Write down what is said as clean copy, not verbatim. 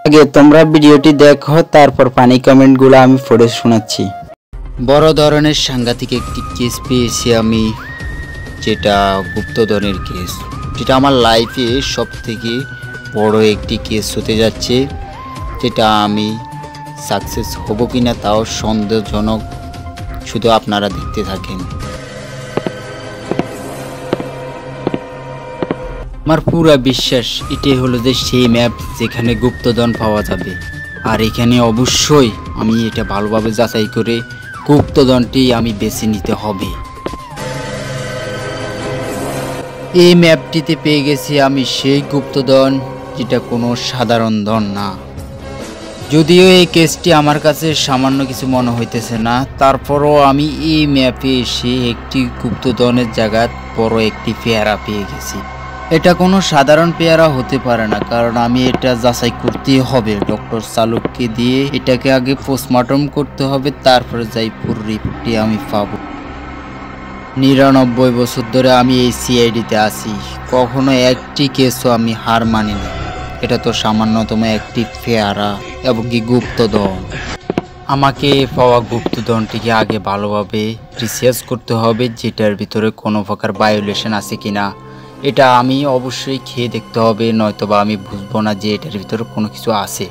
আগে তোমরা ভিডিওটি দেখো, তারপর পানি কমেন্টগুলো আমি পড়ে শোনাচ্ছি। বড় ধরনের সাংঘাতিক একটি কেস পেয়েছি আমি, যেটা গুপ্তধনের কেস, যেটা আমার লাইফে সব থেকে বড় একটি কেস হতে যাচ্ছে। যেটা আমি সাকসেস হব কিনা তাও সন্দেহজনক, শুধু আপনারা দেখতে থাকেন। আমার পুরা বিশ্বাস এটাই হলো যে সেই ম্যাপ যেখানে গুপ্তধন পাওয়া যাবে, আর এখানে অবশ্যই আমি এটা ভালোভাবে যাচাই করে গুপ্তধনটি আমি বেছে নিতে হবে। এই ম্যাপটিতে পেয়ে গেছি আমি সেই গুপ্তধন, যেটা কোনো সাধারণ ধন না। যদিও এই কেসটি আমার কাছে সামান্য কিছু মনে হইতেছে না, তারপরও আমি এই ম্যাপে এসে একটি গুপ্তধনের জায়গায় বড় একটি পেয়ারা পেয়ে গেছি। এটা কোনো সাধারণ পেয়ারা হতে পারে না, কারণ আমি এটা যাচাই করতেই হবে। ডক্টর চালুককে দিয়ে এটাকে আগে পোস্টমর্টম করতে হবে, তারপরে যাই পুরো রিপোর্টটি আমি পাবো। 99 বছর ধরে আমি এই সিআইডিতে আছি, কখনো একটি কেসও আমি হার মানি না। এটা তো সামান্যতম একটি পেয়ারা এবং কি গুপ্তধন। আমাকে পাওয়া গুপ্তধনটিকে আগে ভালোভাবে রিসার্চ করতে হবে, যেটার ভিতরে কোনো প্রকার ভায়োলেশন আছে কিনা। এটা আমি অবশ্যই খেয়ে দেখতে হবে, নয়তোবা আমি বুঝবো না যে এটার ভিতরে কোনো কিছু আছে।